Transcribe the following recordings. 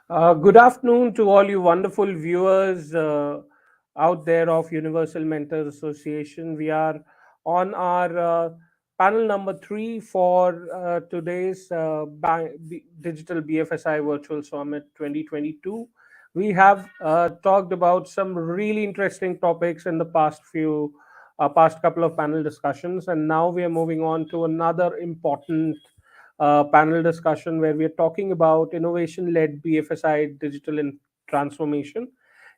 Good afternoon to all you wonderful viewers out there of Universal Mentors Association. We are on our panel number three for today's Digital BFSI Virtual Summit 2022. We have talked about some really interesting topics in the past couple of panel discussions, and now we are moving on to another important panel discussion where we are talking about innovation led BFSI digital transformation,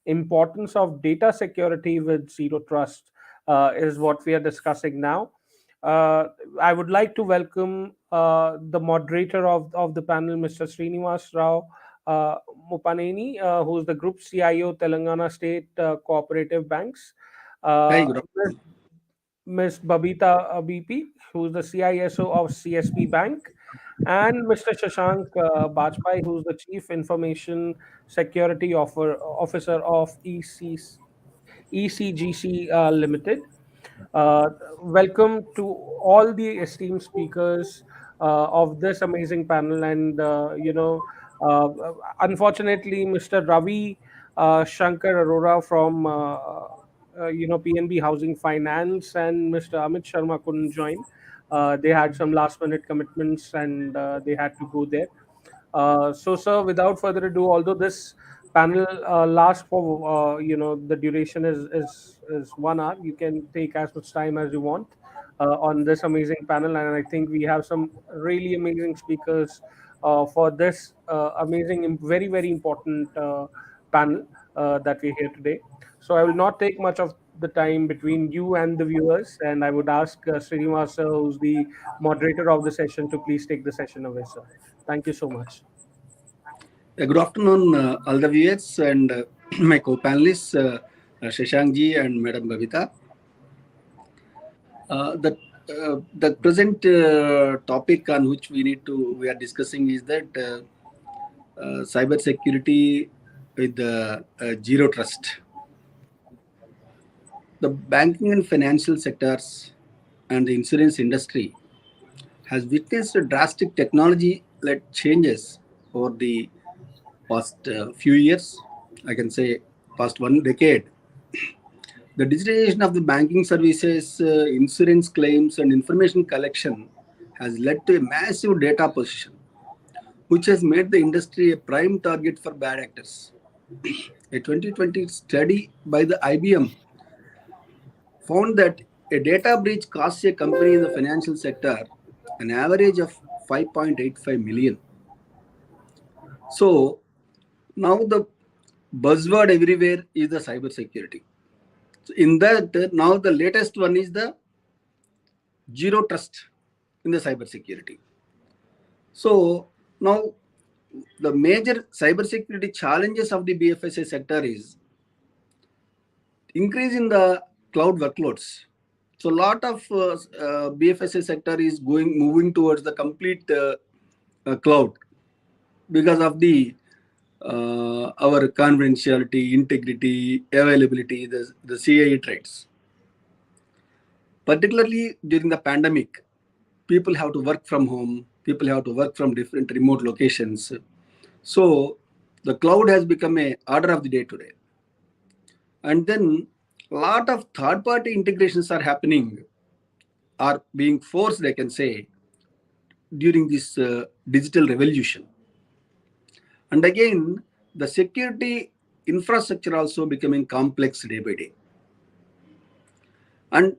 importance of data security with zero trust is what we are discussing now. I would like to welcome the moderator of the panel, Mr. Srinivas Rao Mupaneni, who is the Group CIO, Telangana State Cooperative Banks. Hi, Uh, good afternoon. Ms. Babita BP, who's the CISO of CSP Bank, and Mr. Shashank Bajpai, who's the Chief Information Security Officer of ECGC Limited. Uh, Welcome to all the esteemed speakers of this amazing panel. And, uh, unfortunately, Mr. Ravi Shankar Arora from, PNB Housing Finance and Mr. Amit Sharma couldn't join. They had some last minute commitments and they had to go there. So, sir, without further ado, although this panel lasts for the duration is 1 hour, you can take as much time as you want on this amazing panel, and I think we have some really amazing speakers for this very very important panel that we hear today. So I will not take much of the time between you and the viewers, and I would ask Srinivas, sir, who's the moderator of the session, to please take the session away, sir. Thank you so much. Good afternoon, all the viewers and my co-panelists, Shashank ji and Madam Babita. The present topic on which we are discussing is that cyber security with zero trust. The banking and financial sectors and the insurance industry has witnessed drastic technology-led changes over the past few years. I can say past 1 decade. The digitization of the banking services, insurance claims, and information collection has led to a massive data position, which has made the industry a prime target for bad actors. A 2020 study by the IBM found that a data breach costs a company in the financial sector an average of 5.85 million. So now the buzzword everywhere is the cyber security. So in that, now the latest one is the zero trust in the cyber security. So now the major cyber security challenges of the BFSI sector is increase in the cloud workloads. So a lot of BFSI sector is moving towards the complete cloud because of the our confidentiality, integrity, availability, the CAE traits. Particularly during the pandemic, people have to work from home, people have to work from different remote locations. So the cloud has become a order of the day today. And then a lot of third-party integrations are happening, are being forced, I can say, during this digital revolution. And again, the security infrastructure also becoming complex day by day. And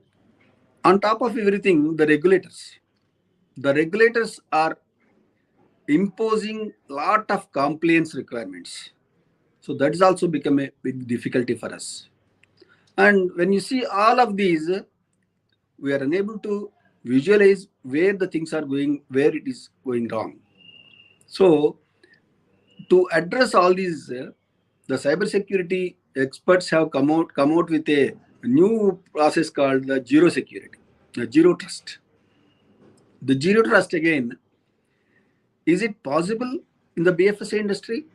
on top of everything, the regulators are imposing a lot of compliance requirements. So that is also become a big difficulty for us. And when you see all of these, we are unable to visualize where the things are going, where it is going wrong. So to address all these, the cybersecurity experts have come out with a new process called the zero security, the zero trust. The zero trust again, is it possible in the BFSI industry?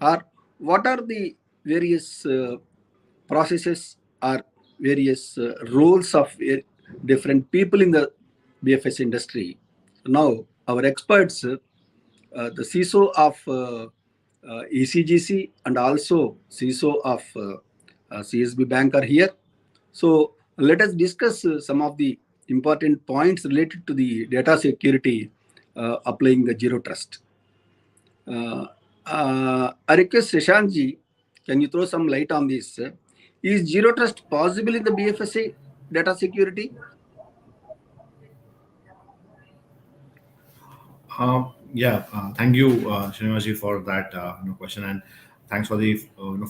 Or what are the various processes or various roles of different people in the BFS industry? Now, our experts, the CISO of ECGC and also CISO of CSB Bank are here. So let us discuss some of the important points related to the data security applying the zero trust. I request Shashankji, can you throw some light on this? Is zero trust possible in the BFSI data security? Yeah, thank you, Srinivasji, for that question, and thanks for the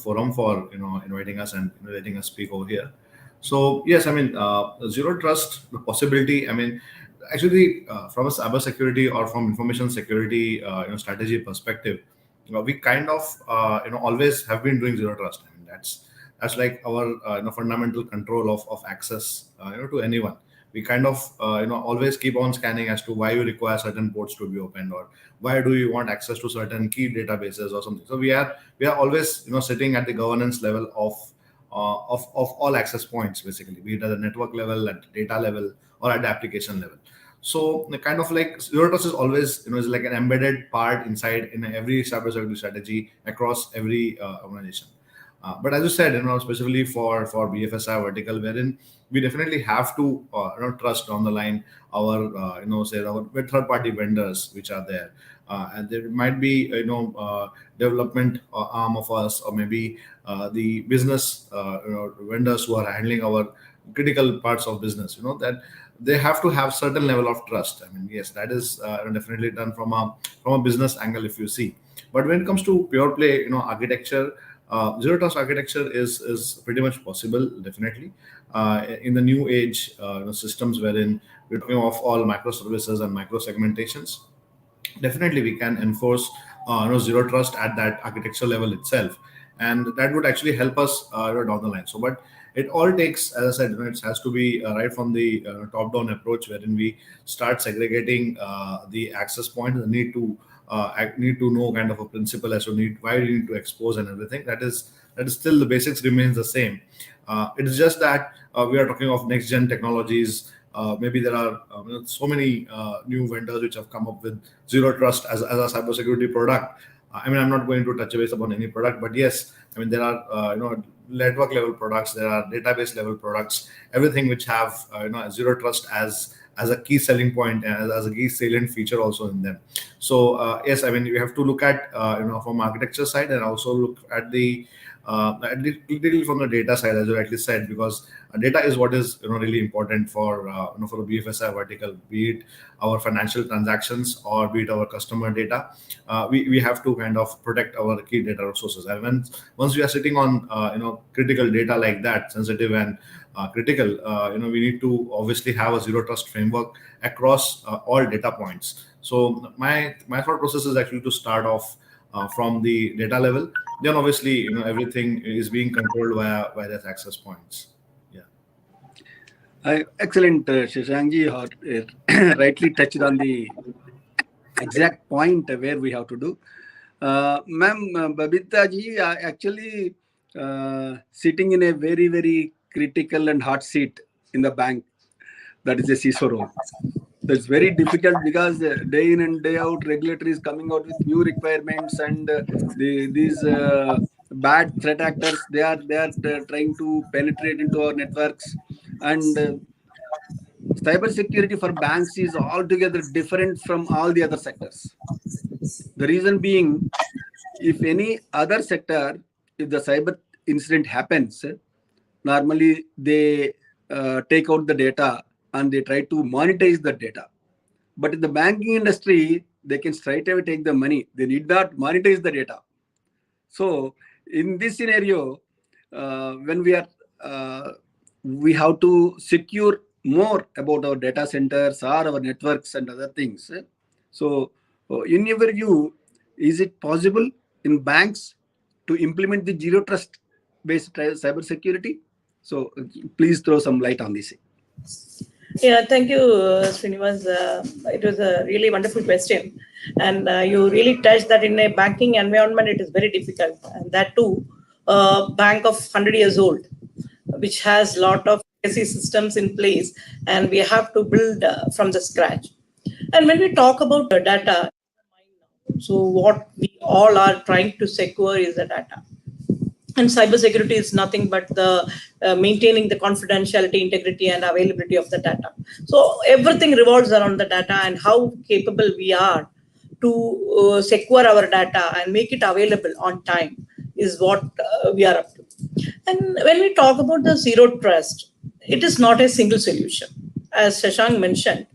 forum for inviting us and letting us speak over here. So yes, I mean zero trust, the possibility. I mean, actually, from a cyber security or from information security strategy perspective, we kind of always have been doing zero trust. I mean, that's like our fundamental control of access to anyone. We kind of always keep on scanning as to why you require certain ports to be opened, or why do you want access to certain key databases or something. So we are always sitting at the governance level of all access points, basically, be it at the network level, at the data level, or at the application level. So the kind of like zero trust is always is like an embedded part inside in every cybersecurity strategy across every organization. But as you said, specifically for BFSI vertical, wherein we definitely have to trust down the line our say our third party vendors which are there, and there might be development arm of us, or maybe the business vendors who are handling our critical parts of business. That they have to have certain level of trust. I mean, yes, that is definitely done from a business angle, if you see. But when it comes to pure play architecture, zero trust architecture is pretty much possible, definitely, in the new age systems wherein we're talking of all microservices and micro segmentations. Definitely we can enforce zero trust at that architecture level itself, and that would actually help us down the line. So but it all takes, as I said, it has to be right from the top down approach, wherein we start segregating the access point, the need to know kind of a principle as to why you need to expose and everything. That is still the basics remains the same. It is just that we are talking of next gen technologies. Maybe there are so many new vendors which have come up with zero trust as a cybersecurity product. I mean, I'm not going to touch base upon any product, but yes, I mean there are network level products, there are database level products, everything which have zero trust as a key selling point and as a key salient feature also in them. So yes, I mean we have to look at from architecture side, and also look at the literally from the data side, as you rightly said, because data is what is really important for a BFSI vertical, be it our financial transactions or be it our customer data. We have to kind of protect our key data resources, and once we are sitting on critical data like that, sensitive and critical, we need to obviously have a zero trust framework across all data points. So my thought process is actually to start off from the data level. Then obviously everything is being controlled via various access points. Yeah. Excellent, Shashankji, rightly touched on the exact point where we have to do. Ma'am, Babita ji, actually sitting in a very, very critical and hot seat in the bank, that is a CISO role. That's very difficult because day in and day out, regulatory is coming out with new requirements, and these bad threat actors, they are trying to penetrate into our networks, and cyber security for banks is altogether different from all the other sectors. The reason being, if any other sector, if the cyber incident happens, normally they take out the data and they try to monetize the data. But in the banking industry, they can straight away take the money. They need not monetize the data. So in this scenario, when we have to secure more about our data centers or our networks and other things. So in your view, is it possible in banks to implement the zero trust based cyber security? So please throw some light on this. Yeah, thank you, Srinivas. It was a really wonderful question. And you really touched that in a banking environment, it is very difficult. And that too, a bank of 100 years old, which has a lot of legacy systems in place, and we have to build from the scratch. And when we talk about data, So what we all are trying to secure is the data. And cybersecurity is nothing but the maintaining the confidentiality, integrity, and availability of the data. So everything revolves around the data and how capable we are to secure our data and make it available on time is what we are up to. And when we talk about the zero trust, it is not a single solution. As Shashank mentioned,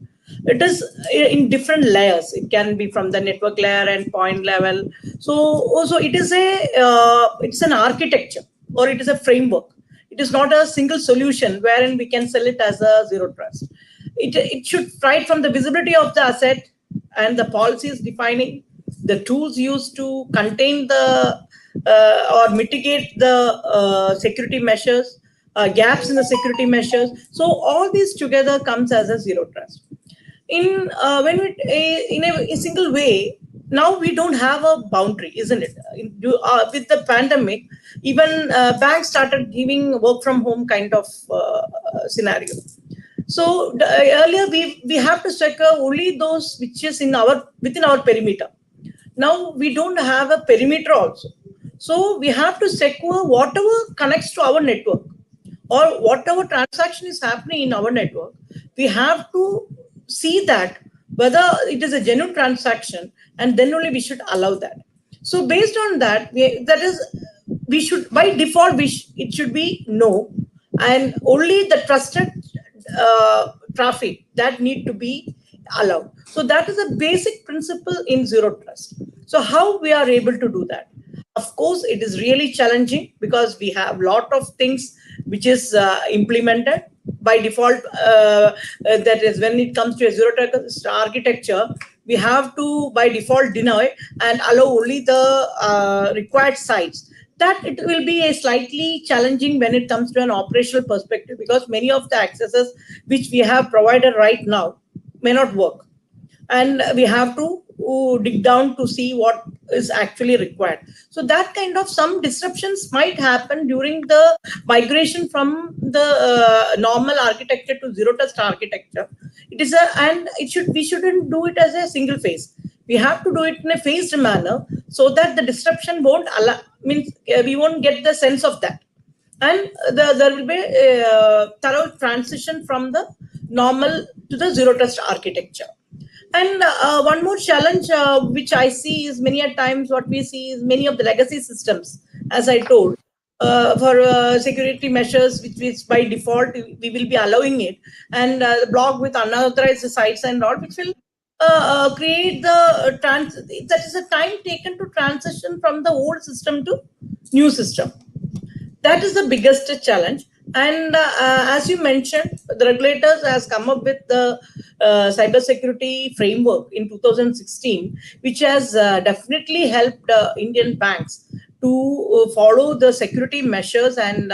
it is in different layers. It can be from the network layer and point level. So also it is it's an architecture, or it is a framework. It is not a single solution wherein we can sell it as a zero trust. It should right from the visibility of the asset and the policies defining the tools used to contain the or mitigate the security measures, gaps in the security measures. So all these together comes as a zero trust. In when we in a single way, now we don't have a boundary, isn't it? With the pandemic, even banks started giving work from home kind of scenario. So earlier we have to secure only those which is in our within our perimeter. Now we don't have a perimeter also. So we have to secure whatever connects to our network or whatever transaction is happening in our network. We have to see that whether it is a genuine transaction, and then only we should allow that. So based on that, we should by default it should be no, and only the trusted traffic that need to be allowed. So that is a basic principle in zero trust. So how we are able to do that? Of course, it is really challenging because we have lot of things which is implemented by default. That is, when it comes to a zero trust architecture, we have to by default deny and allow only the required sites. That it will be a slightly challenging when it comes to an operational perspective, because many of the accesses which we have provided right now may not work, and we have to dig down to see what is actually required. So that kind of some disruptions might happen during the migration from the normal architecture to zero trust architecture. It is and we shouldn't do it as a single phase. We have to do it in a phased manner so that the disruption won't means we won't get the sense of that, and there will be a thorough transition from the normal to the zero trust architecture. And one more challenge which I see is many a times what we see is many of the legacy systems, as I told, for security measures, which is by default we will be allowing it, and block with unauthorized sites and all, which will create the that is a time taken to transition from the old system to new system. That is the biggest challenge. And as you mentioned, the regulators has come up with the cybersecurity framework in 2016, which has definitely helped Indian banks to follow the security measures. And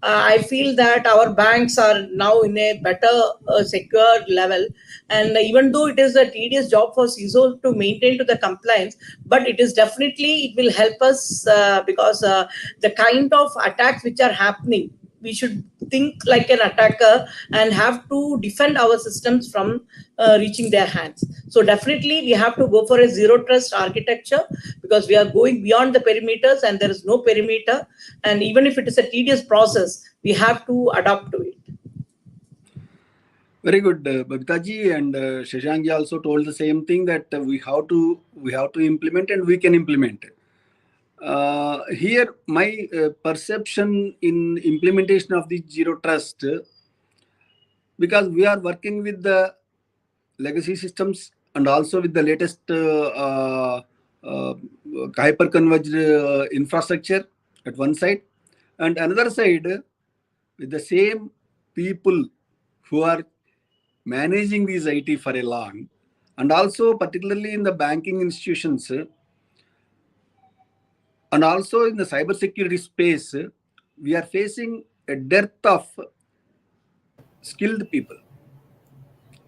I feel that our banks are now in a better secure level. And even though it is a tedious job for CISO to maintain to the compliance, but it is definitely, it will help us because the kind of attacks which are happening, we should think like an attacker and have to defend our systems from reaching their hands. So definitely we have to go for a zero trust architecture, because we are going beyond the perimeters and there is no perimeter. And even if it is a tedious process, we have to adapt to it. Very good, Babitaji, and Shashank also told the same thing, that we have to implement and we can implement. Here, my perception in implementation of the zero trust, because we are working with the legacy systems and also with the latest hyper-converged infrastructure at one side, and another side with the same people who are managing these IT for a long, and also particularly in the banking institutions and also in the cybersecurity space, we are facing a dearth of skilled people,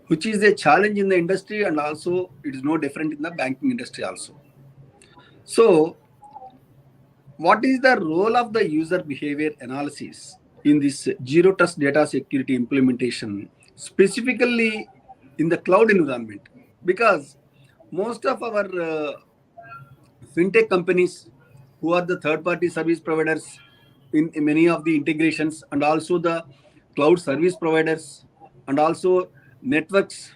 which is a challenge in the industry, and also it is no different in the banking industry also. So what is the role of the user behavior analysis in this zero trust data security implementation, specifically in the cloud environment? Because most of our fintech companies who are the third party service providers in many of the integrations, and also the cloud service providers, and also networks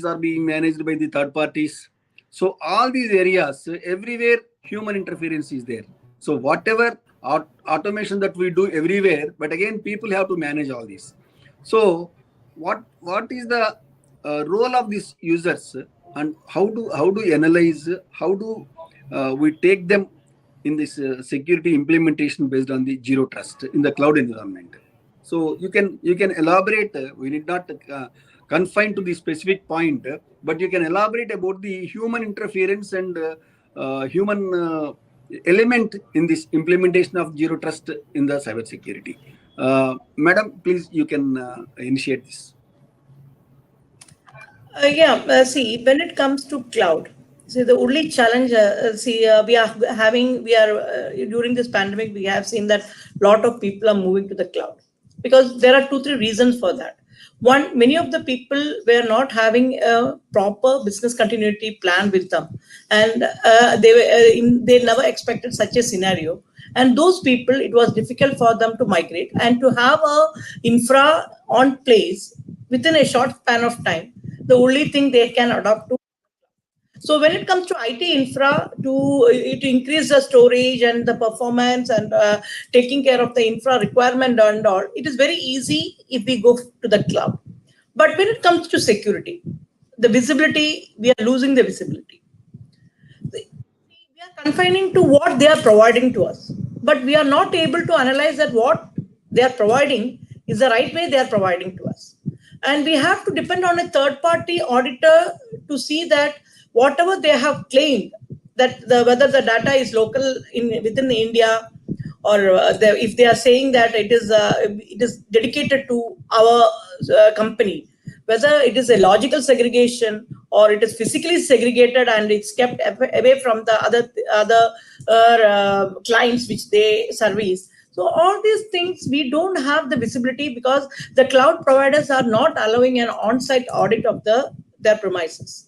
are being managed by the third parties. So all these areas, everywhere human interference is there. So whatever automation that we do everywhere, but again people have to manage all this. So what is the role of these users, and how do you analyze, how do we take them in this security implementation based on the zero trust in the cloud environment? So you can elaborate. We need not confine to the specific point, but you can elaborate about the human interference and human element in this implementation of zero trust in the cybersecurity. Madam, please, you can initiate this. See, when it comes to cloud, see the only challenge. During this pandemic, we have seen that lot of people are moving to the cloud because there are 2-3 reasons for that. One, many of the people were not having a proper business continuity plan with them, and they never expected such a scenario. And those people, it was difficult for them to migrate and to have a infra on place within a short span of time. The only thing they can adopt to. So when it comes to IT infra, to increase the storage and the performance and taking care of the infra requirement and all, it is very easy if we go to the cloud. But when it comes to security, the visibility, we are losing the visibility. We are confining to what they are providing to us, but we are not able to analyze that what they are providing is the right way they are providing to us. And we have to depend on a third party auditor to see that whatever they have claimed, that whether the data is local within India, or if they are saying that it is dedicated to our company, whether it is a logical segregation or it is physically segregated and it's kept away from the other clients which they service. So all these things we don't have the visibility because the cloud providers are not allowing an on-site audit of their premises.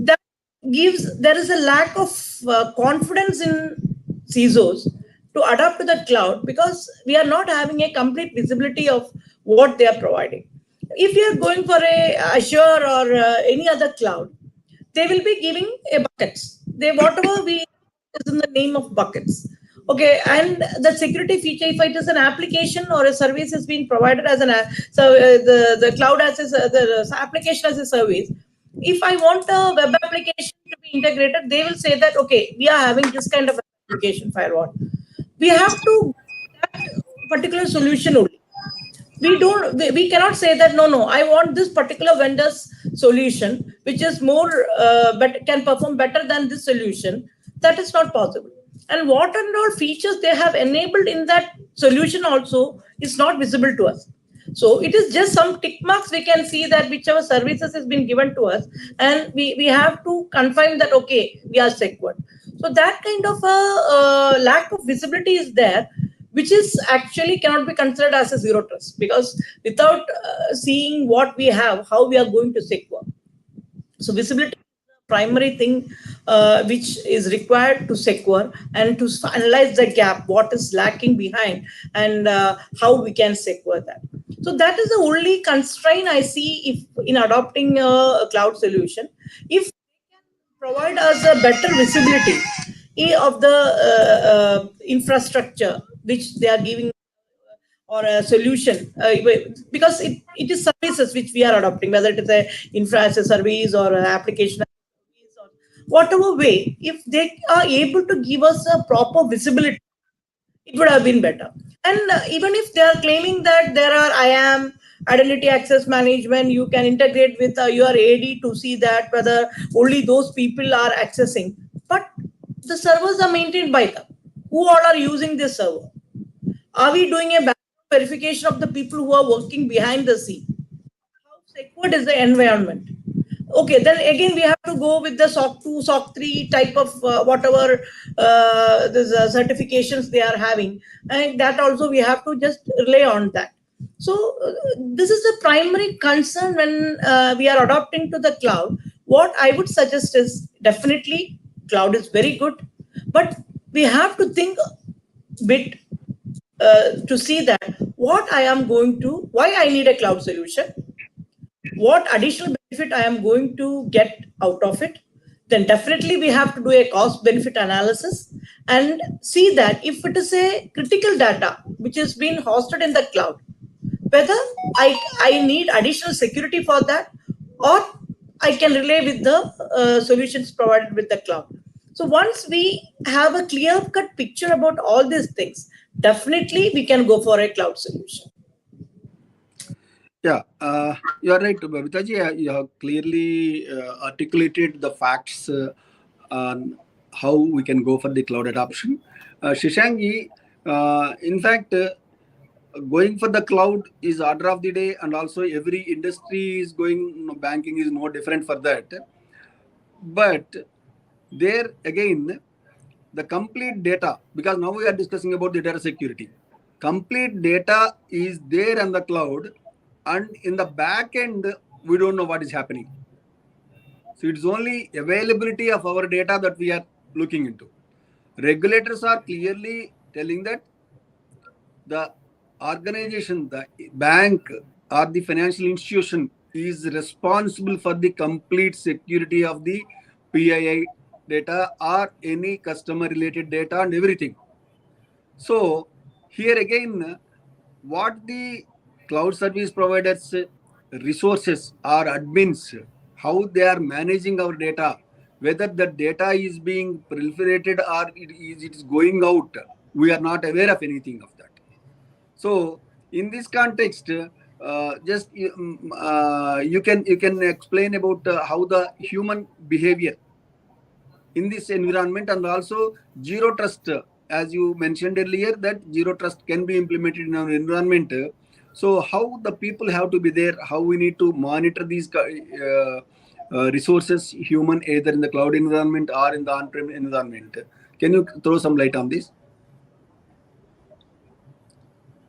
That there is a lack of confidence in CISOs to adapt to the cloud because we are not having a complete visibility of what they are providing. If you are going for a Azure or any other cloud, they will be giving a buckets. Whatever we is in the name of buckets. Okay, and the security feature, if it is an application or a service is being provided as the cloud as the application as a service. If I want a web application to be integrated, they will say that okay, we are having this kind of application firewall. We have to that particular solution only. We cannot say that no, I want this particular vendor's solution which is more but can perform better than this solution. That is not possible. And what and all features they have enabled in that solution also is not visible to us. So it is just some tick marks we can see that whichever services has been given to us, and we have to confirm that okay, we are secured. So that kind of a lack of visibility is there, which is actually cannot be considered as a zero trust, because without seeing what we have, how we are going to secure. So visibility is the primary thing which is required to secure and to analyze the gap, what is lacking behind, and how we can secure that. So that is the only constraint I see if in adopting a cloud solution. If they can provide us a better visibility of the infrastructure which they are giving or a solution, because it is services which we are adopting, whether it is a infra as a service or an application as a service or whatever way, if they are able to give us a proper visibility, it would have been better. And even if they are claiming that there are IAM, identity access management, you can integrate with your AD to see that whether only those people are accessing. But the servers are maintained by them. Who all are using this server? Are we doing a background verification of the people who are working behind the scene? How secured is the environment? Okay, then again we have to go with the SOC 2, SOC 3 type of whatever certifications they are having, and that also we have to just rely on that. So this is the primary concern when we are adopting to the cloud. What I would suggest is definitely cloud is very good, but we have to think bit to see that what I am going to, why I need a cloud solution, what additional benefit I am going to get out of it. Then definitely we have to do a cost benefit analysis and see that if it is a critical data which is being hosted in the cloud, whether I need additional security for that, or I can rely with the solutions provided with the cloud. So once we have a clear cut picture about all these things, definitely we can go for a cloud solution. Yeah, you are right, Babitaji. You have clearly articulated the facts on how we can go for the cloud adoption. Shishangi, in fact, going for the cloud is order of the day, and also every industry is going. Banking is no different for that. But there again, the complete data, because now we are discussing about the data security. Complete data is there on the cloud, and in the back end, we don't know what is happening. So it's only availability of our data that we are looking into. Regulators are clearly telling that the organization, the bank or the financial institution is responsible for the complete security of the PII data or any customer related data and everything. So here again, what the cloud service providers resources or admins, how they are managing our data, whether the data is being proliferated or it is going out, we are not aware of anything of that. So in this context, just you can explain about how the human behavior in this environment, and also zero trust, as you mentioned earlier, that zero trust can be implemented in our environment. So how the people have to be there, how we need to monitor these resources, human, either in the cloud environment or in the on-prem environment. Can you throw some light on this,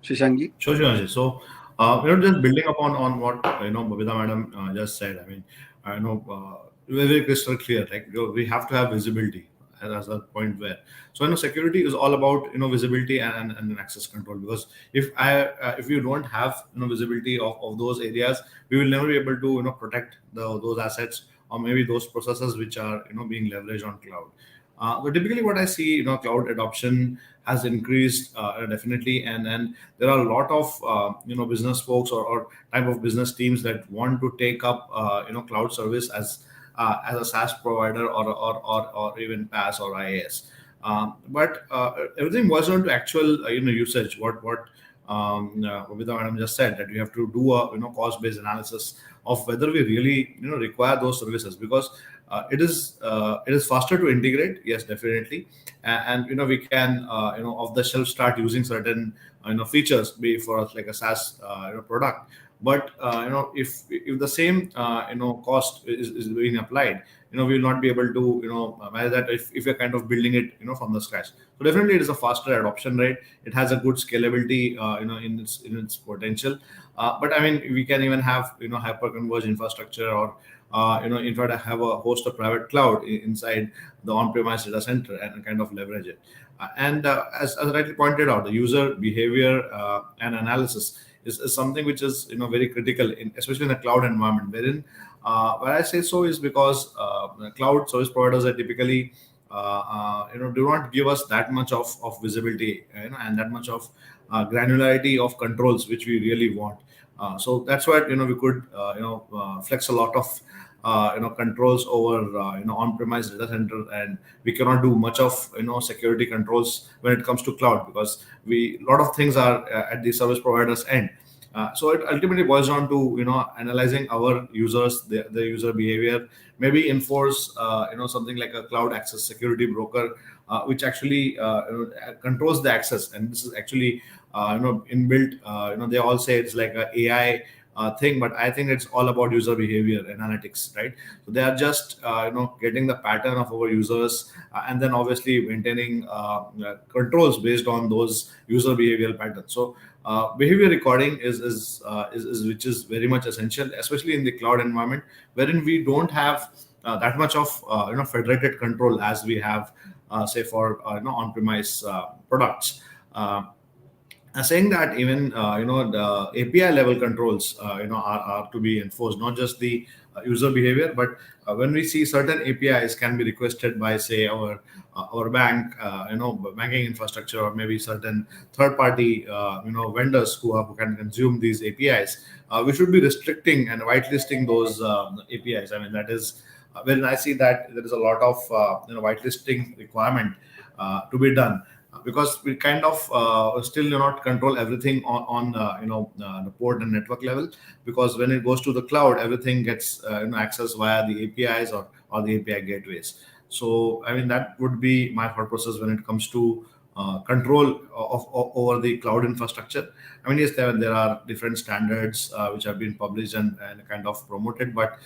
Shishangi? Sure, sure, Ajay. So, just building upon on what Babita madam just said. I mean, I know very crystal clear. Like we have to have visibility as a point where. So, security is all about visibility and access control. Because if you don't have visibility of those areas, we will never be able to protect those assets or maybe those processes which are being leveraged on cloud. But typically, what I see, cloud adoption has increased definitely, and there are a lot of business folks or type of business teams that want to take up cloud service as a SaaS provider or even PaaS or IaaS. But everything boils down to actual usage. What Babita madam just said, that we have to do a cost based analysis of whether we really require those services, because it is faster to integrate, yes, definitely, and we can off the shelf start using certain features, be for us like a SaaS product. But if the same cost is being applied, we will not be able to manage that if you're kind of building it from the scratch. So definitely it is a faster adoption rate. It has a good scalability in its potential. But I mean, we can even have hyper converged infrastructure, or in fact have a host of private cloud inside the on-premise data center and kind of leverage it. As rightly pointed out, the user behavior and analysis is something which is very critical, especially in a cloud environment. Wherein, why I say so is because cloud service providers are typically do not give us that much of visibility, and that much of granularity of controls which we really want. So that's why we could flex a lot of controls over on-premise data center, and we cannot do much of security controls when it comes to cloud, because a lot of things are at the service provider's end. So it ultimately boils down to analyzing our users, their user behavior, maybe enforce something like a cloud access security broker, which actually controls the access. And this is actually inbuilt. They all say it's like a AI thing, but I think it's all about user behavior analytics, right? So they are just getting the pattern of our users, and then obviously maintaining controls based on those user behavioral patterns. So behavior recording is which is very much essential, especially in the cloud environment, wherein we don't have that much of federated control as we have, say, for on-premise products. Saying that even the API level controls are to be enforced, not just the user behavior, but when we see certain APIs can be requested by, say, our bank, banking infrastructure, or maybe certain third party vendors who can consume these APIs, we should be restricting and whitelisting those APIs. I mean, that is when I see that there is a lot of whitelisting requirement to be done, because we kind of still do not control everything on the port and network level, because when it goes to the cloud, everything gets accessed via the APIs or the API gateways. So I mean, that would be my thought process when it comes to control over the cloud infrastructure. I mean, yes, there are different standards which have been published and kind of promoted, but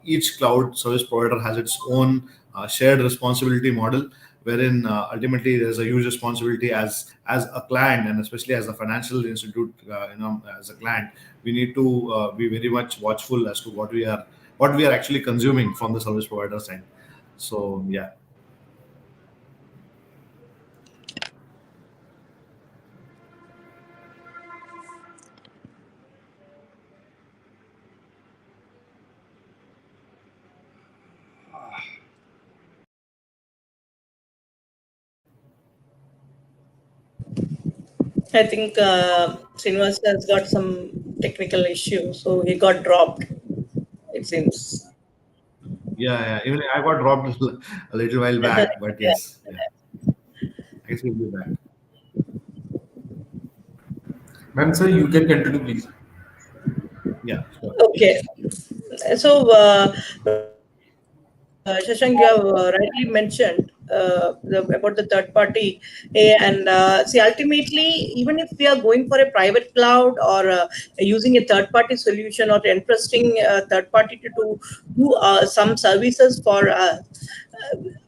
each cloud service provider has its own shared responsibility model, wherein ultimately there's a huge responsibility as a client, and especially as a financial institute, as a client, we need to be very much watchful as to what we are actually consuming from the service provider side. So yeah. I think Srinivas has got some technical issue, so he got dropped, it seems. Yeah, even I got dropped a little while back, but Yeah. yes, yeah, I guess we'll be back. Ma'am, sir, you can continue, please. Yeah, sure. Okay. So, Shashank, you have rightly mentioned about the third party. And see, ultimately, even if we are going for a private cloud or using a third party solution or entrusting a third party to do some services for us,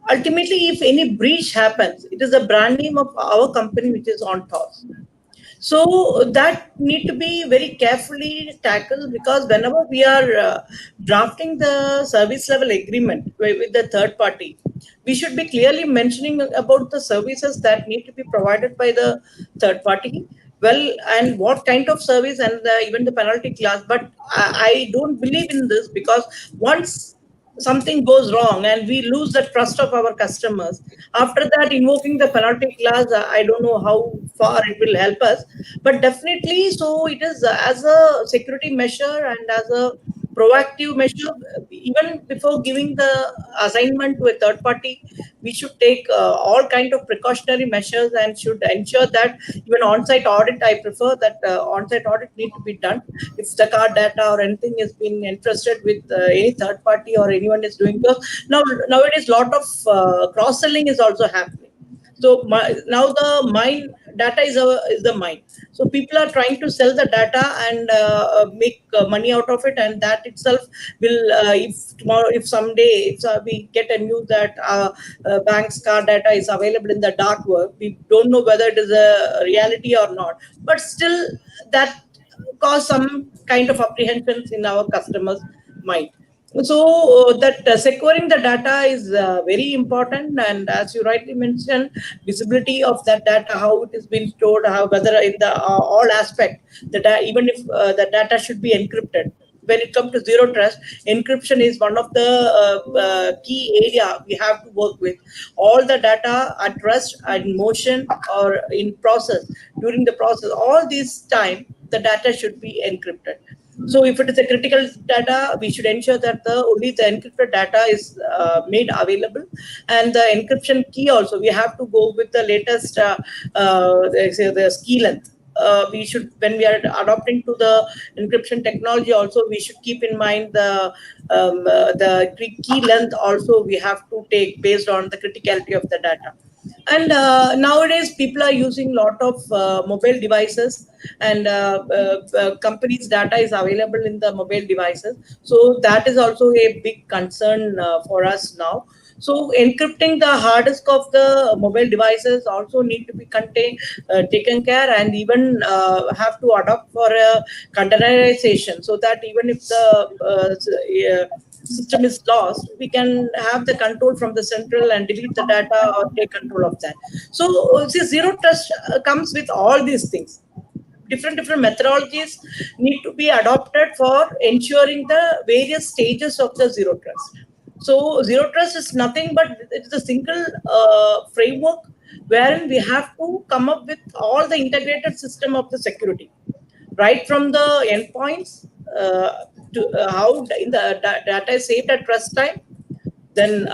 ultimately, if any breach happens, it is the brand name of our company which is on toss. So that need to be very carefully tackled, because whenever we are drafting the service level agreement with the third party, we should be clearly mentioning about the services that need to be provided by the third party, well, and what kind of service, and even the penalty class. But I don't believe in this, because once something goes wrong and we lose the trust of our customers, after that invoking the penalty clause, I don't know how far it will help us. But definitely, so it is as a security measure and as a proactive measure, even before giving the assignment to a third party, we should take all kind of precautionary measures and should ensure that even on-site audit, I prefer that on-site audit need to be done if the card data or anything is being entrusted with any third party or anyone is doing. Because nowadays lot of cross selling is also happening. So now the mine data is the mine. So people are trying to sell the data and make money out of it, and that itself will, if tomorrow, if someday, if we get a news that bank's card data is available in the dark web, we don't know whether it is a reality or not. But still, that cause some kind of apprehensions in our customers' mind. So that securing the data is very important, and as you rightly mentioned, visibility of that data, how it is being stored, how, whether in the all aspect, that even if the data should be encrypted. When it comes to zero trust, encryption is one of the key area we have to work with. All the data at rest, in motion, or in process, during the process, all this time the data should be encrypted. So if it is a critical data, we should ensure that only the encrypted data is made available, and the encryption key also, we have to go with the latest the key length. We should, when we are adopting to the encryption technology, also we should keep in mind the key length also we have to take based on the criticality of the data. And nowadays people are using a lot of mobile devices, and companies data is available in the mobile devices, so that is also a big concern for us now. So encrypting the hard disk of the mobile devices also need to be contained, taken care, and even have to adopt for a containerization, so that even if the system is lost, we can have the control from the central and delete the data or take control of that. So see, zero trust comes with all these things. Different methodologies need to be adopted for ensuring the various stages of the zero trust. So zero trust is nothing but it is a single framework wherein we have to come up with all the integrated system of the security, right from the endpoints to how in the data is saved at trust time, then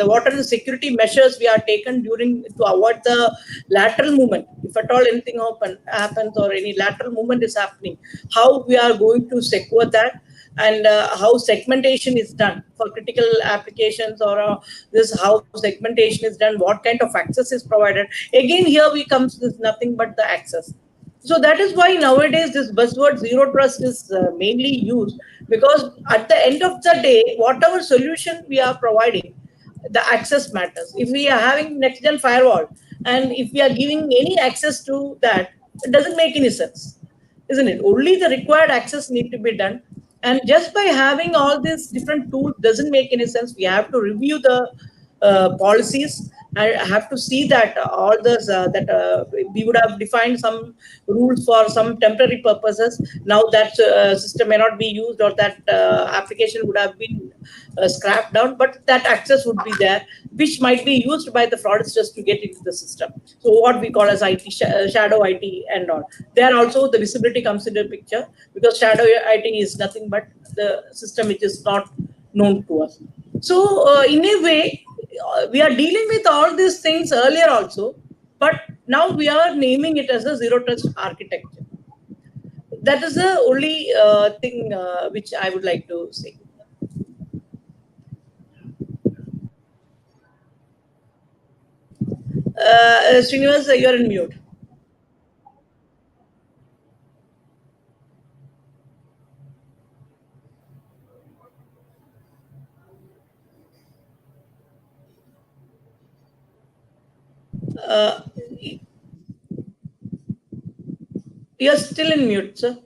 what are the security measures we are taken during to avoid the lateral movement? If at all anything happens or any lateral movement is happening, how we are going to secure that, and how segmentation is done for critical applications, or this how segmentation is done, what kind of access is provided. Again, here we comes with nothing but the access. So that is why nowadays this buzzword zero trust is mainly used, because at the end of the day, whatever solution we are providing, the access matters. If we are having next gen firewall and if we are giving any access to that, it doesn't make any sense, isn't it? Only the required access need to be done. And just by having all these different tools doesn't make any sense. We have to review the policies. I have to see that all this that we would have defined some rules for some temporary purposes. Now that system may not be used, or that application would have been scrapped down, but that access would be there, which might be used by the fraudsters to get into the system. So what we call as IT, shadow IT and all. There also the visibility comes into the picture, because shadow IT is nothing but the system which is not known to us. So in a way, we are dealing with all these things earlier also, but now we are naming it as a zero trust architecture. That is the only thing which I would like to say. Srinivas, you are in mute. Uh, you are still in mute, sir.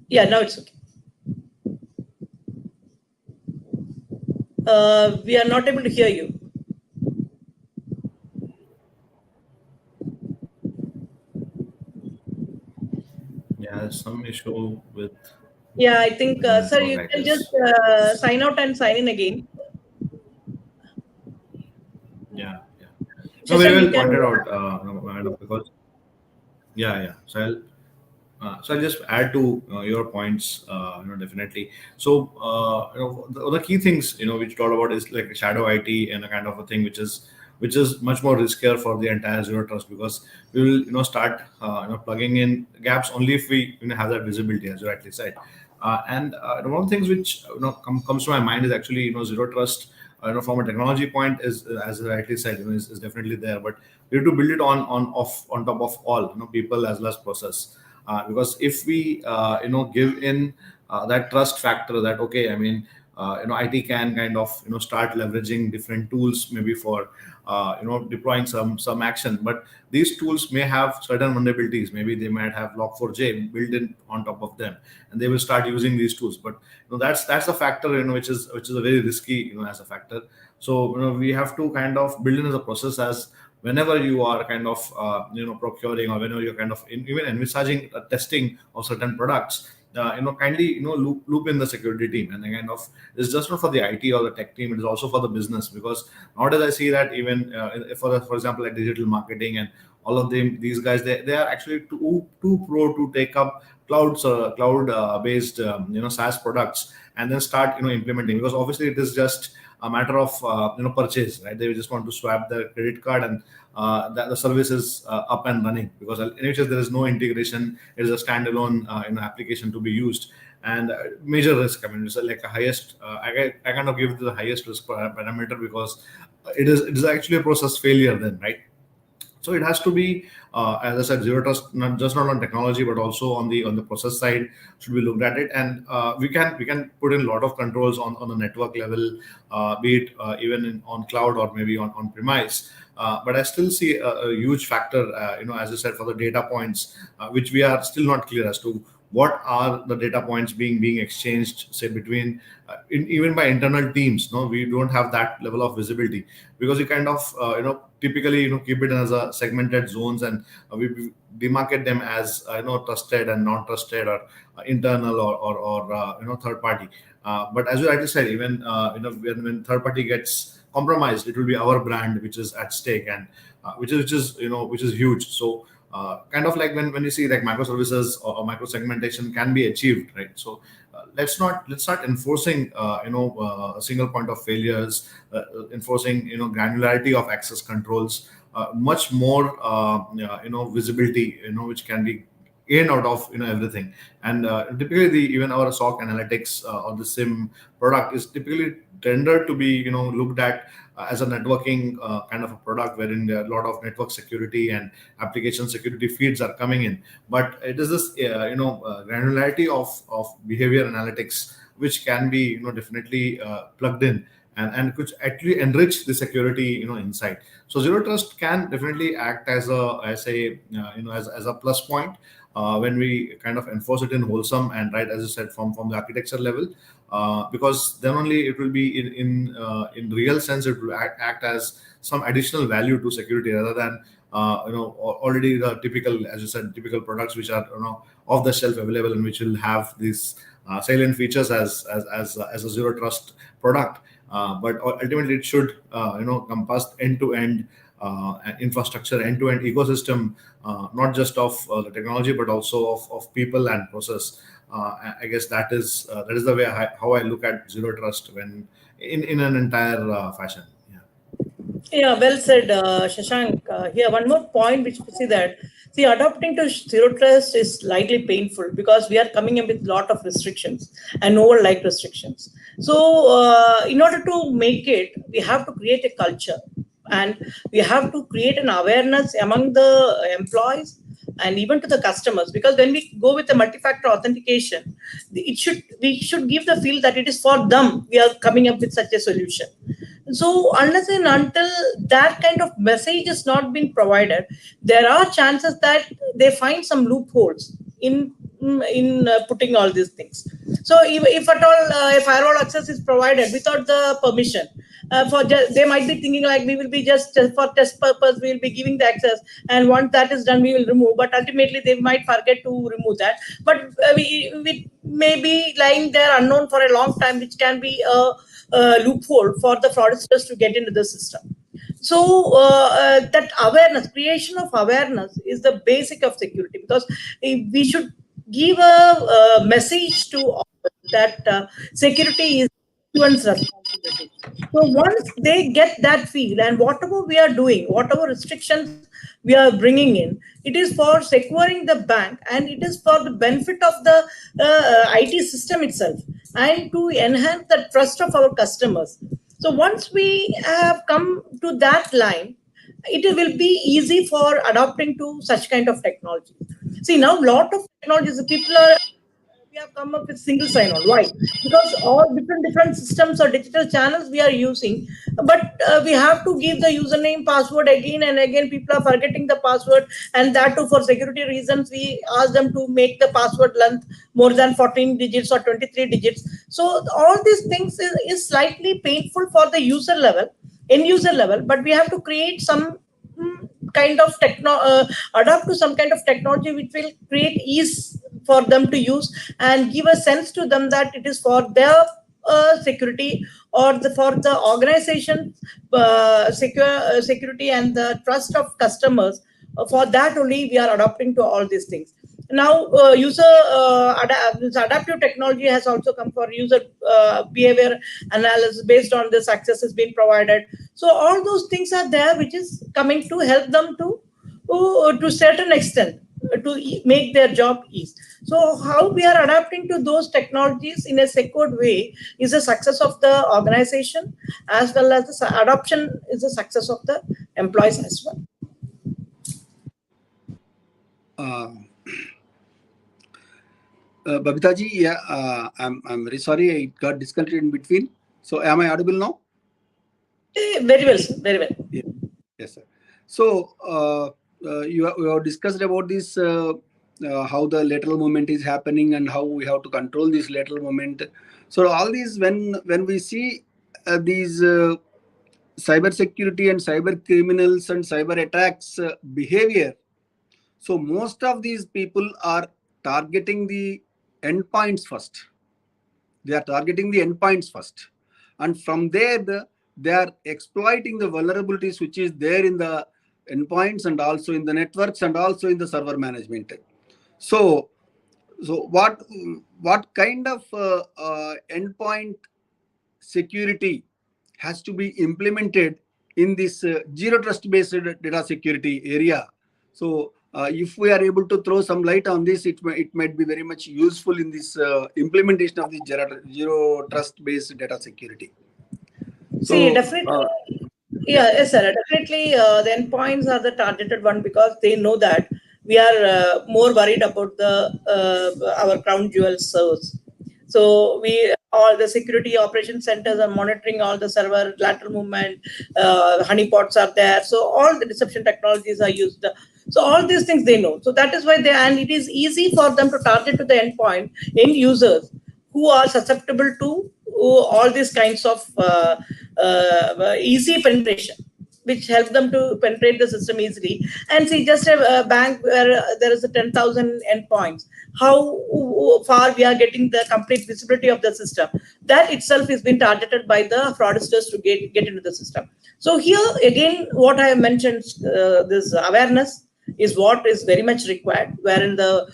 Yeah, now it's okay. We are not able to hear you. Yeah, there's some issue with Yeah, I think, the sir, network, you I can just guess. sign out and sign in again. Yeah, yeah. No, very Shashank, you well can. pointed out, madam, because yeah, yeah. So I'll just add to your points, definitely. So, the key things, which you talked about is like shadow IT and a kind of a thing which is much more riskier for the entire zero trust, because we will, start, plugging in gaps only if we, have that visibility, as you rightly said. And one of the things which, comes to my mind is actually, zero trust, from a technology point is, as I rightly said, is definitely there, but we have to build it on top of all, people as well as process. Because if we give in that trust factor, that okay, I mean, IT can kind of start leveraging different tools, maybe for deploying some action, but these tools may have certain vulnerabilities. Maybe they might have log4j built in on top of them, and they will start using these tools. But that's a factor, which is a very risky, as a factor. So we have to kind of build in as a process, as whenever you are kind of procuring, or whenever you're kind of even envisaging testing of certain products, kindly loop in the security team, and then kind of, it's just not for the IT or the tech team, it is also for the business. Because nowadays I see that even for example, like digital marketing and all of them, these guys, they are actually too pro to take up cloud based SaaS products, and then start implementing, because obviously it is just a matter of purchase, right? They just want to swap their credit card, and the service is up and running, because in which case there is no integration. It is a standalone application to be used, and major risk. I mean, it's like a highest. I kind of give it the highest risk parameter, because it is actually a process failure then, right? So it has to be, as I said, zero trust, not on technology, but also on the process side should be looked at it. And we can put in a lot of controls on the network level, be it even on cloud, or maybe on premise. But I still see a huge factor, as I said, for the data points, which we are still not clear as to what are the data points being exchanged, say between even by internal teams. No, we don't have that level of visibility, because we kind of typically keep it as a segmented zones, and we demarcate them as trusted and non-trusted, or internal, or third party. But as you rightly said, even when third party gets compromised, it will be our brand which is at stake, and which is huge. So kind of like when you see like microservices or micro segmentation can be achieved, right? So let's start enforcing a single point of failures, enforcing granularity of access controls, much more visibility, which can be gained out of everything. And typically even our SOC analytics or the SIM product is typically tended to be looked at as a networking kind of a product, wherein there are a lot of network security and application security feeds are coming in. But it is this granularity of behavior analytics which can be definitely plugged in, and could actually enrich the security insight. So zero trust can definitely act as a plus point when we kind of enforce it in wholesome and right, as you said, from the architecture level, because then only it will be in real sense, it will act as some additional value to security, rather than already the typical, as you said, typical products which are off the shelf available, and which will have these salient features as a zero trust product. But ultimately it should compass end to end infrastructure, end to end ecosystem, not just of the technology, but also of people and process. I guess that is the way how I look at zero trust when in an entire fashion. Yeah. Yeah, well said, Shashank. Here, one more point which we see that, see, adopting to zero trust is slightly painful because we are coming up with a lot of restrictions and over-like restrictions. So, in order to make it, we have to create a culture, and we have to create an awareness among the employees and even to the customers, because when we go with the multi-factor authentication, we should give the feel that it is for them we are coming up with such a solution. So unless and until that kind of message is not been provided, there are chances that they find some loopholes in putting all these things. So if at all a firewall access is provided without the permission, they might be thinking like we will be just for test purpose we will be giving the access, and once that is done we will remove. But ultimately they might forget to remove that. But we may be lying there unknown for a long time, which can be a loophole for the fraudsters to get into the system. So that awareness, creation of awareness, is the basic of security, because we should give a message to all that security is everyone's responsibility. So once they get that feel, and whatever we are doing, whatever restrictions we are bringing in, it is for securing the bank, and it is for the benefit of the IT system itself, and to enhance the trust of our customers. So once we have come to that line, it will be easy for adopting to such kind of technology. See, now lot of technologies, people are, we have come up with single sign-on. Why? Because all different systems or digital channels we are using, but we have to give the username, password again and again. People are forgetting the password, and that too for security reasons. We ask them to make the password length more than 14 digits or 23 digits. So all these things is slightly painful for the user level, end user level, but we have to create some kind of adapt to some kind of technology which will create ease for them to use, and give a sense to them that it is for their security, or for the organization security and the trust of customers. For that only we are adopting to all these things. Now adaptive technology has also come for user behavior analysis. Based on this, access is being provided. So all those things are there, which is coming to help them to certain extent to make their job easy. So how we are adapting to those technologies in a secured way is a success of the organization, as well as the adoption is a success of the employees as well. Babitaji, yeah, I'm very sorry I got disconnected in between. So am I audible now? Very well, sir. Very well. Yeah. Yes, sir. So you have discussed about this how the lateral movement is happening and how we have to control this lateral movement. So all these, when we see these cyber security and cyber criminals and cyber attacks behavior, so most of these people are targeting the endpoints first. They are targeting the endpoints first, and from there they are exploiting the vulnerabilities which is there in the endpoints and also in the networks and also in the server management. So what kind of endpoint security has to be implemented in this zero trust based data security area? So if we are able to throw some light on this, it might be very much useful in this implementation of the zero trust based data security. See, So definitely. Yeah, yes, sir. Definitely, the endpoints are the targeted one because they know that we are more worried about the our crown jewel servers. So we all the security operation centers are monitoring all the server lateral movement. Honeypots are there, so all the deception technologies are used. So all these things they know. So that is why they, and it is easy for them to target to the end users who are susceptible to all these kinds of easy penetration, which help them to penetrate the system easily. And see, just a bank where there is a 10,000 endpoints, how far we are getting the complete visibility of the system, that itself is being targeted by the fraudsters to get into the system. So here again, what I have mentioned, this awareness is what is very much required, wherein the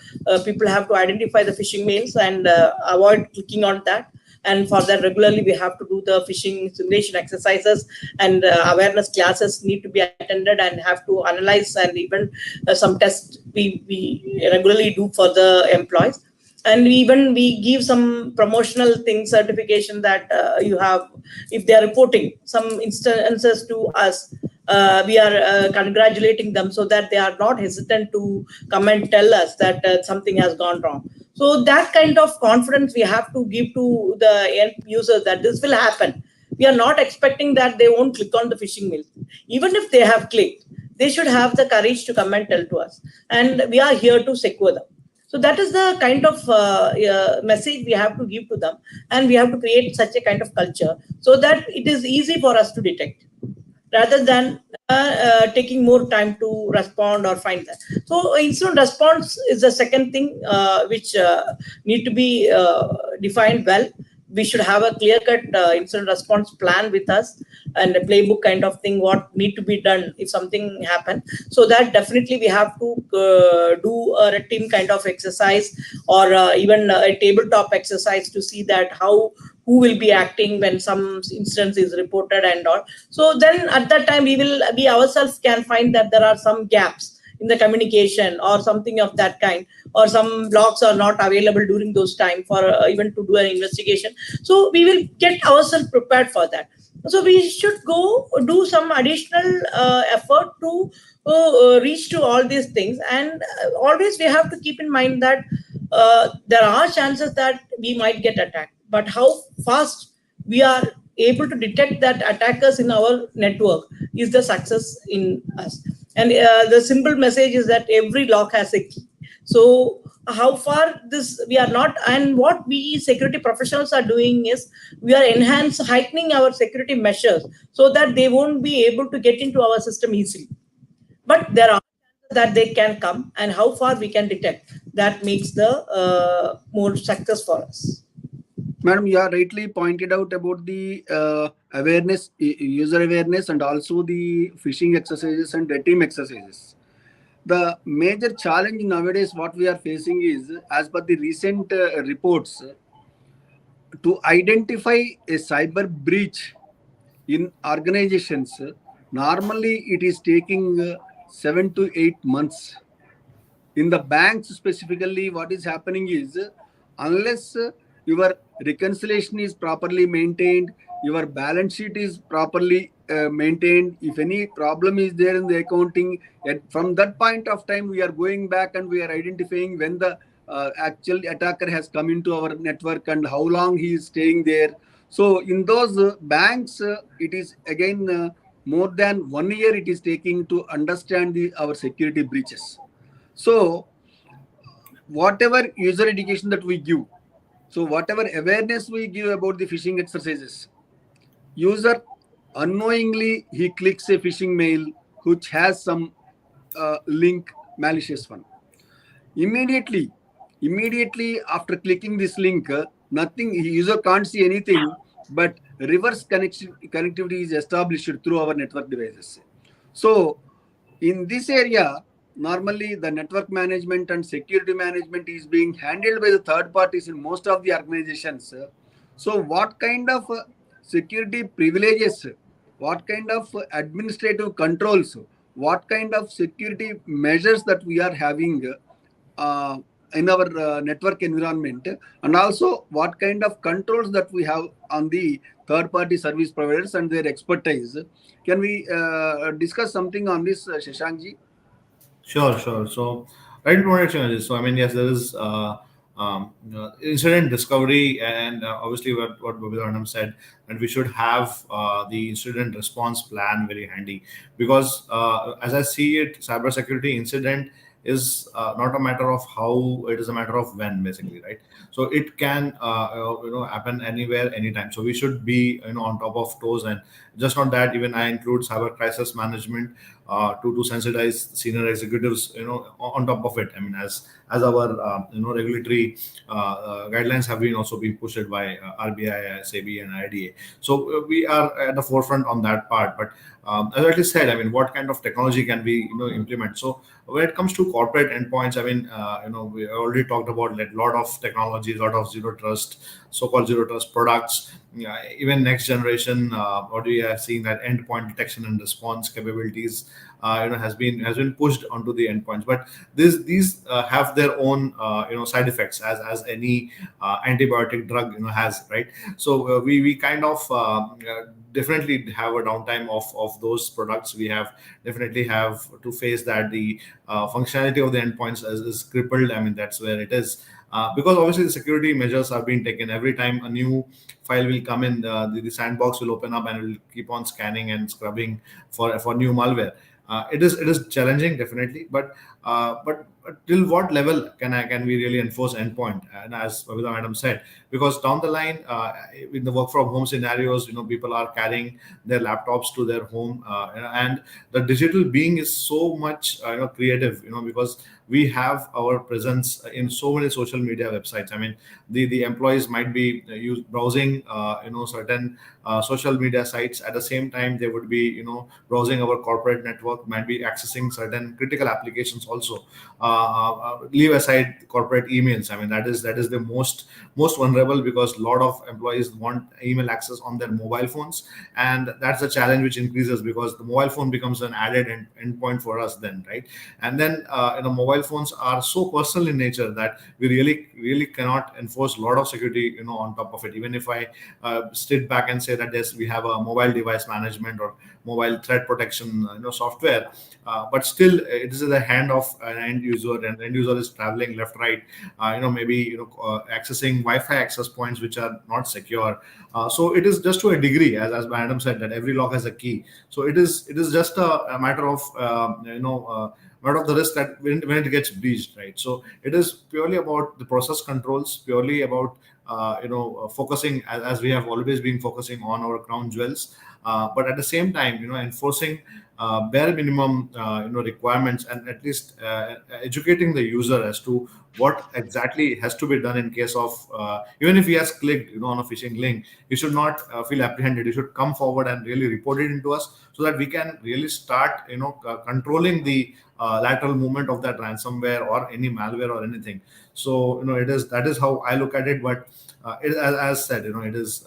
people have to identify the phishing mails and avoid clicking on that. And for that, regularly we have to do the phishing simulation exercises, and awareness classes need to be attended and have to analyze, and even some tests we regularly do for the employees. And even we give some promotional thing certification that you have, if they are reporting some instances to us, we are congratulating them so that they are not hesitant to come and tell us that something has gone wrong. So that kind of confidence we have to give to the end users that this will happen. We are not expecting that they won't click on the phishing mail. Even if they have clicked, they should have the courage to come and tell to us, and we are here to secure them. So that is the kind of message we have to give to them, and we have to create such a kind of culture so that it is easy for us to detect, rather than taking more time to respond or find that. So incident response is the second thing which need to be defined well. We should have a clear-cut incident response plan with us, and a playbook kind of thing, what need to be done if something happen. So that definitely we have to do a red team kind of exercise, or even a tabletop exercise to see that how who will be acting when some instance is reported and all. So then at that time we ourselves can find that there are some gaps in the communication or something of that kind, or some blocks are not available during those time for even to do an investigation. So we will get ourselves prepared for that. So we should go do some additional effort to reach to all these things. And always we have to keep in mind that there are chances that we might get attacked, but how fast we are able to detect that attackers in our network is the success in us. And the simple message is that every lock has a key. So how far this we are not, and what we security professionals are doing is we are heightening our security measures so that they won't be able to get into our system easily. But there are that they can come, and how far we can detect, that makes the more success for us. Madam, you are rightly pointed out about the awareness, user awareness, and also the phishing exercises and red team exercises. The major challenge nowadays what we are facing is, as per the recent reports, to identify a cyber breach in organizations, normally it is taking 7 to 8 months. In the banks specifically, what is happening is, unless your reconciliation is properly maintained, your balance sheet is properly maintained, if any problem is there in the accounting, from that point of time we are going back and we are identifying when the actual attacker has come into our network and how long he is staying there. So in those banks, it is again more than 1 year it is taking to understand our security breaches. So whatever user education that we give, so whatever awareness we give about the phishing exercises, user unknowingly he clicks a phishing mail which has some link, malicious one. Immediately after clicking this link, nothing, user can't see anything, but reverse connectivity is established through our network devices. So in this area, normally the network management and security management is being handled by the third parties in most of the organizations. So what kind of security privileges, what kind of administrative controls, what kind of security measures that we are having uh, in our network environment, and also what kind of controls that we have on the third party service providers and their expertise. Can we discuss something on this, Shashankji? Sure, sure. So, right protection is, so I mean, yes, there is incident discovery, and obviously what Babita said, that we should have the incident response plan very handy, because as I see it, cybersecurity incident is not a matter of how, it is a matter of when, basically, right? So it can happen anywhere, anytime. So we should be on top of toes, and just not that, even I include cyber crisis management to sensitize senior executives, on top of it. I mean, as our regulatory guidelines have been also being pushed by RBI, SEBI, and IDA. So we are at the forefront on that part. But as I said, I mean, what kind of technology can we implement? So when it comes to corporate endpoints, I mean, we already talked about a lot of technologies, a lot of zero trust, so-called zero trust products. Yeah, even next generation, what we are seeing, that endpoint detection and response capabilities, has been pushed onto the endpoints. But these have their own side effects, as any antibiotic drug has, right? So we kind of definitely have a downtime of those products. We have definitely have to face that the functionality of the endpoints is crippled. I mean, that's where it is. Because obviously the security measures are being taken every time a new file will come in, the sandbox will open up and will keep on scanning and scrubbing for new malware. It is challenging, definitely, but till what level can we really enforce endpoint? And as Babita madam said, because down the line, in the work from home scenarios, people are carrying their laptops to their home, and the digital being is so much creative, because we have our presence in so many social media websites. I mean, the employees might be browsing certain social media sites. At the same time, they would be browsing our corporate network, might be accessing certain critical applications also. Leave aside corporate emails. I mean, that is the most vulnerable, because a lot of employees want email access on their mobile phones, and that's a challenge which increases, because the mobile phone becomes an added endpoint for us then, right? And then mobile phones are so personal in nature that we really cannot enforce a lot of security on top of it. Even if I sit back and say that, yes, we have a mobile device management or mobile threat protection software, but still it is in the hand of an end user, and the end user is traveling left, right, maybe accessing Wi-Fi access points which are not secure. So it is just to a degree, as Madam said, that every lock has a key. So it is just a matter of matter of the risk that when it gets breached, right? So it is purely about the process controls, purely about focusing, as we have always been focusing on our crown jewels, but at the same time enforcing bare minimum requirements, and at least educating the user as to what exactly has to be done in case of, even if he has clicked on a phishing link, he should not feel apprehended. He should come forward and really report it into us, so that we can really start controlling the lateral movement of that ransomware or any malware or anything. So that is how I look at it. But as said, it is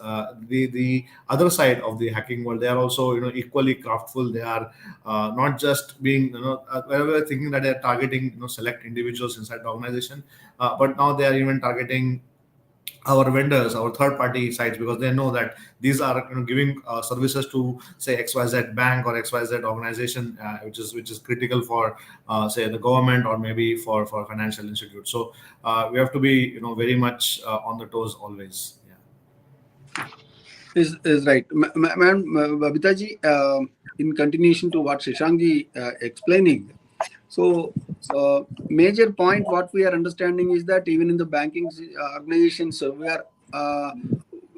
the other side of the hacking world. They are also equally craftful. They are not just being wherever thinking that they are targeting select individuals inside the organization, but now they are even targeting our vendors, our third party sites, because they know that these are giving services to, say, XYZ bank or XYZ organization, which is critical for say the government, or maybe for financial institute. So we have to be very much on the toes always. Yeah. Is right. Ma'am, Babita ji, in continuation to what Shashankji explaining, So major point what we are understanding is that even in the banking organizations, we are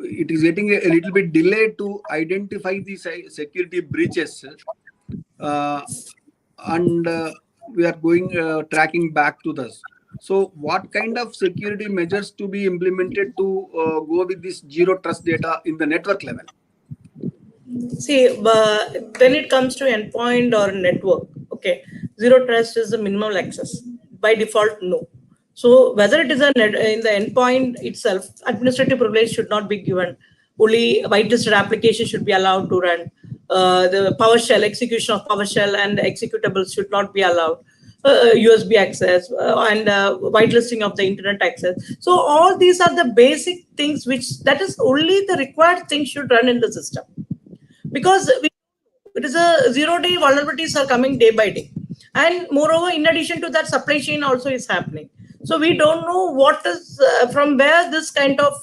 it is getting a little bit delayed to identify the security breaches, uh, and we are going tracking back to this. So what kind of security measures to be implemented to go with this zero trust data in the network level? See, when it comes to endpoint or network, okay, zero trust is the minimal access. By default, no. So whether it is in the endpoint itself, administrative privilege should not be given. Only whitelisted application should be allowed to run. The PowerShell execution of PowerShell and executables should not be allowed. USB access and whitelisting of the internet access. So all these are the basic things which that is only the required thing should run in the system, because it is a 0 day vulnerabilities are coming day by day, and moreover in addition to that supply chain also is happening. So we don't know what is from where this kind of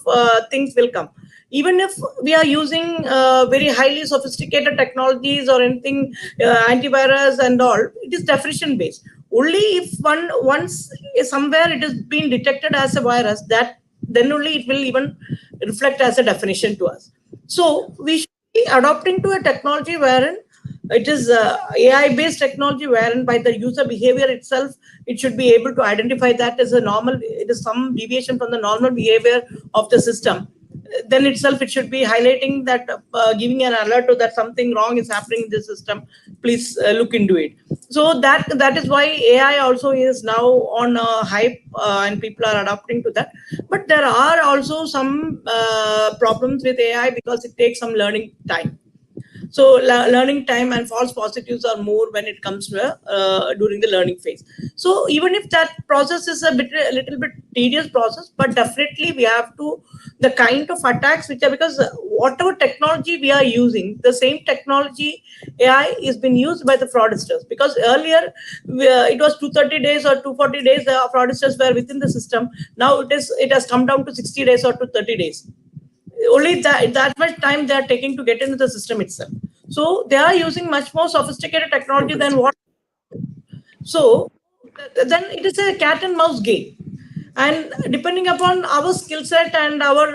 things will come. Even if we are using very highly sophisticated technologies or anything, antivirus and all, it is definition based. Only if once somewhere it is being detected as a virus, that then only it will even reflect as a definition to us. So we should adopting to a technology wherein it is AI based technology, wherein by the user behavior itself, it should be able to identify that as a normal, it is some deviation from the normal behavior of the system. Then itself, it should be highlighting that, giving an alert to that something wrong is happening in the system. Please look into it. So that is why AI also is now on a hype, and people are adopting to that. But there are also some problems with AI because it takes some learning time. So learning time and false positives are more when it comes to during the learning phase. So even if that process is a little bit tedious process, but definitely we have to the kind of attacks which are, because whatever technology we are using, the same technology AI is been used by the fraudsters. Because earlier it was 230 days or 240 days the fraudsters were within the system. Now it has come down to 60 days or to 30 days. Only that much time they are taking to get into the system itself. So they are using much more sophisticated technology than what. So then it is a cat and mouse game, and depending upon our skill set and our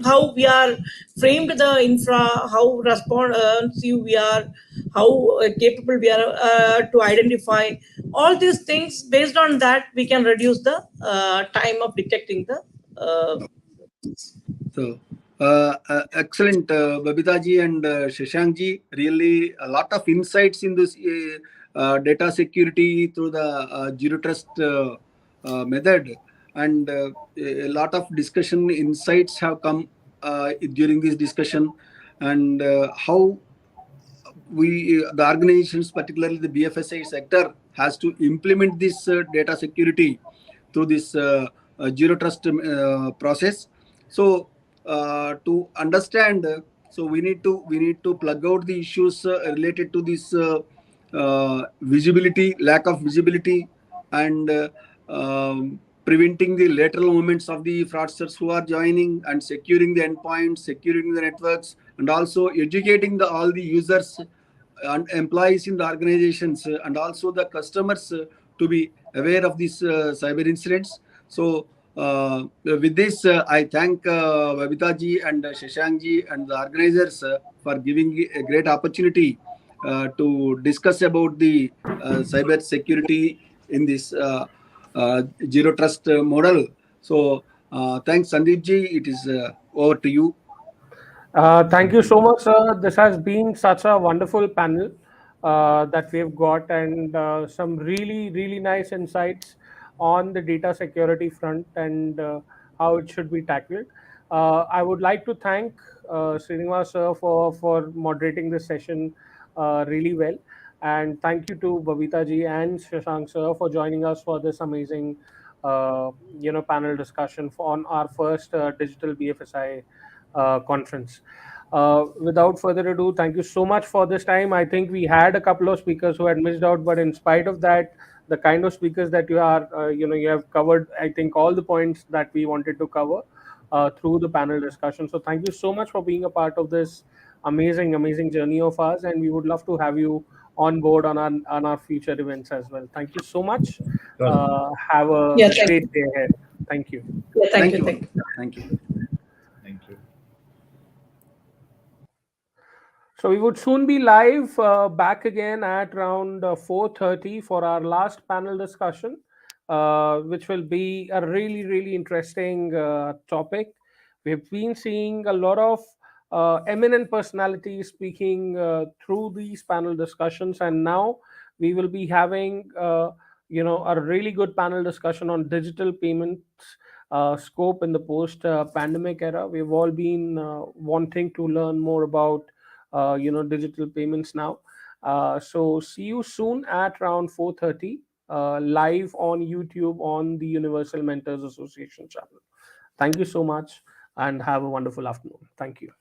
how we are framed the infra, how responsive we are, how capable we are to identify all these things. Based on that, we can reduce the time of detecting the So, excellent, Babita ji and Shashank ji. Really, a lot of insights in this data security through the zero trust method, and a lot of discussion insights have come during this discussion, and how the organizations, particularly the BFSI sector, has to implement this data security through this zero trust process. So to understand, so we need to plug out the issues related to this visibility, lack of visibility, and preventing the lateral movements of the fraudsters who are joining, and securing the endpoints, securing the networks, and also educating all the users and employees in the organizations, and also the customers to be aware of these cyber incidents. So with this, I thank Babita ji and Shashank ji and the organizers for giving a great opportunity to discuss about the cyber security in this zero trust model. So thanks, Sandeep ji. It is over to you. Thank you so much, sir. This has been such a wonderful panel that we've got, and some really, really nice insights on the data security front and how it should be tackled. I would like to thank Srinivas sir for moderating this session really well, and thank you to Babita ji and Shashank sir for joining us for this amazing, panel discussion on our first digital BFSI conference. Without further ado, thank you so much for this time. I think we had a couple of speakers who had missed out, but in spite of that, the kind of speakers that you are, you have covered, I think, all the points that we wanted to cover through the panel discussion. So thank you so much for being a part of this amazing, amazing journey of ours, and we would love to have you on board on our future events as well. Thank you so much. Sure. Have a Yeah, thank great you. day ahead. Thank you. Yeah, thank Thank you. you. Thank you. Thank you. Thank you. So we would soon be live back again at around 4:30 for our last panel discussion, which will be a really, really interesting topic. We've been seeing a lot of eminent personalities speaking through these panel discussions, and now we will be having, a really good panel discussion on digital payments scope in the post-pandemic era. We've all been wanting to learn more about digital payments now. So see you soon at around 4:30 live on YouTube on the Universal Mentors Association channel. Thank you so much and have a wonderful afternoon. Thank you.